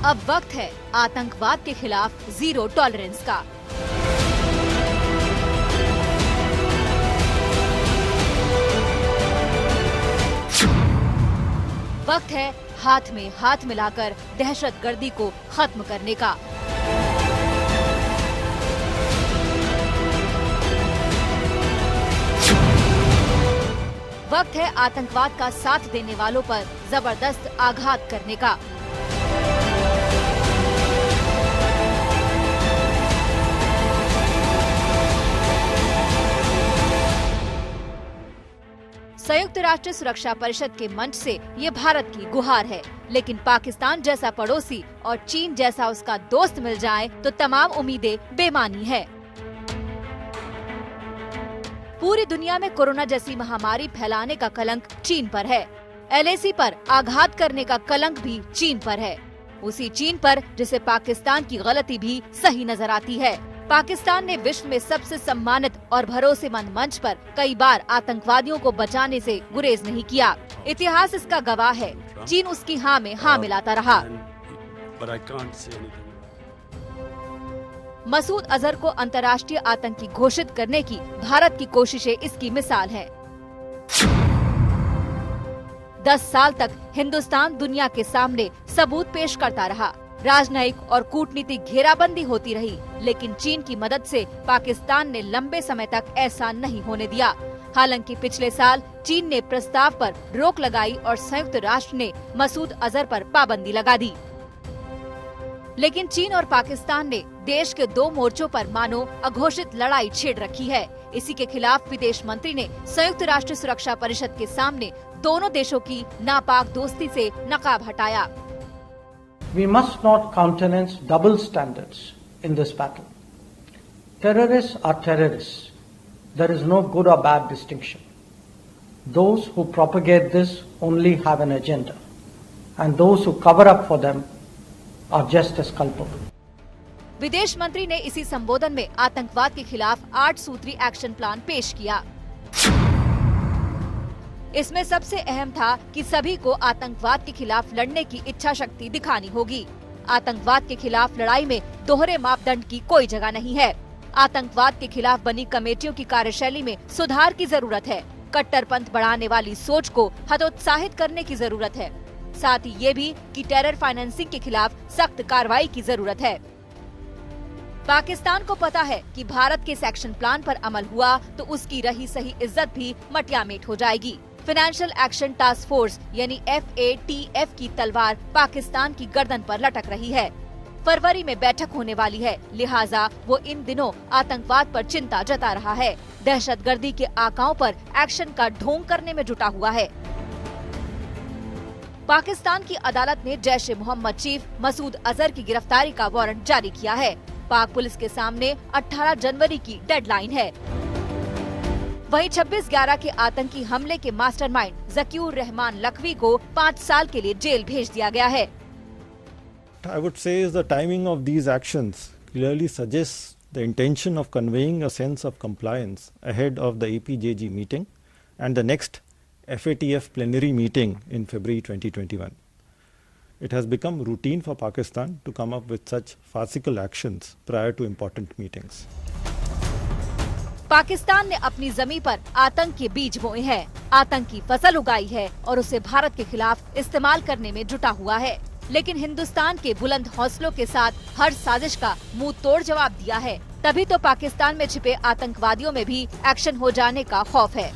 अब वक्त है आतंकवाद के खिलाफ जीरो टॉलरेंस का। वक्त है हाथ में हाथ मिलाकर दहशतगर्दी को खत्म करने का। वक्त है आतंकवाद का साथ देने वालों पर जबरदस्त आघात करने का। संयुक्त राष्ट्र सुरक्षा परिषद के मंच से ये भारत की गुहार है, लेकिन पाकिस्तान जैसा पड़ोसी और चीन जैसा उसका दोस्त मिल जाए तो तमाम उम्मीदें बेमानी है। पूरी दुनिया में कोरोना जैसी महामारी फैलाने का कलंक चीन पर है। LAC पर आघात करने का कलंक भी चीन पर है, उसी चीन पर जिसे पाकिस्तान की गलती भी सही नजर आती है। पाकिस्तान ने विश्व में सबसे सम्मानित और भरोसेमंद मंच पर कई बार आतंकवादियों को बचाने से गुरेज नहीं किया। इतिहास इसका गवाह है। चीन उसकी हाँ में हाँ मिलाता रहा। मसूद अजहर को अंतर्राष्ट्रीय आतंकी घोषित करने की भारत की कोशिशें इसकी मिसाल है। 10 साल तक हिंदुस्तान दुनिया के सामने सबूत पेश करता रहा। राजनयिक और कूटनीतिक घेराबंदी होती रही, लेकिन चीन की मदद से पाकिस्तान ने लंबे समय तक ऐसा नहीं होने दिया। हालांकि पिछले साल चीन ने प्रस्ताव पर रोक लगाई और संयुक्त राष्ट्र ने मसूद अजहर पर पाबंदी लगा दी। लेकिन चीन और पाकिस्तान ने देश के 2 मोर्चों पर मानो अघोषित लड़ाई छेड़ रखी है। इसी के खिलाफ विदेश मंत्री ने संयुक्त राष्ट्र सुरक्षा परिषद के सामने दोनों देशों की नापाक दोस्ती से नकाब हटाया। We must not countenance double standards in this battle. Terrorists are terrorists. There is no good or bad distinction. Those who propagate this only have an agenda, and those who cover up for them are just as culpable. विदेश मंत्री ने इसी संबोधन में आतंकवाद के खिलाफ 8 सूत्री एक्शन प्लान पेश किया। इसमें सबसे अहम था कि सभी को आतंकवाद के खिलाफ लड़ने की इच्छा शक्ति दिखानी होगी। आतंकवाद के खिलाफ लड़ाई में दोहरे मापदंड की कोई जगह नहीं है। आतंकवाद के खिलाफ बनी कमेटियों की कार्यशैली में सुधार की जरूरत है। कट्टरपंथ बढ़ाने वाली सोच को हतोत्साहित करने की जरूरत है। साथ ही ये भी कि टेरर फाइनेंसिंग के खिलाफ सख्त कार्रवाई की जरूरत है। पाकिस्तान को पता है कि भारत के इस एक्शन प्लान पर अमल हुआ तो उसकी रही सही इज्जत भी मटियामेट हो जाएगी। फाइनेंशियल एक्शन टास्क फोर्स यानी FATF की तलवार पाकिस्तान की गर्दन पर लटक रही है। फरवरी में बैठक होने वाली है, लिहाजा वो इन दिनों आतंकवाद पर चिंता जता रहा है। दहशतगर्दी के आकाओं पर एक्शन का ढोंग करने में जुटा हुआ है। पाकिस्तान की अदालत ने जैश ए मोहम्मद चीफ मसूद अजहर की गिरफ्तारी का वारंट जारी किया है। पाक पुलिस के सामने 18 जनवरी की डेडलाइन है। वहीं 26/11 के आतंकी हमले के मास्टरमाइंड ज़कीउर रहमान लखवी को 5 साल के लिए जेल भेज दिया गया है। I would say is the timing of these actions clearly suggests the intention of conveying a sense of compliance ahead of the APJG meeting and the next FATF plenary meeting in February 2021. It has become routine for Pakistan to come up with such farcical actions prior to important meetings. Pakistan ने अपनी जमीन पर आतंक के बीज बोए हैं, आतंक की फसल उगाई है और उसे भारत के खिलाफ इस्तेमाल करने में जुटा हुआ है। लेकिन हिंदुस्तान के बुलंद हौसलों के साथ हर साजिश का मुंह तोड़ जवाब दिया है। तभी तो पाकिस्तान में छिपे आतंकवादियों में भी एक्शन हो जाने का खौफ है।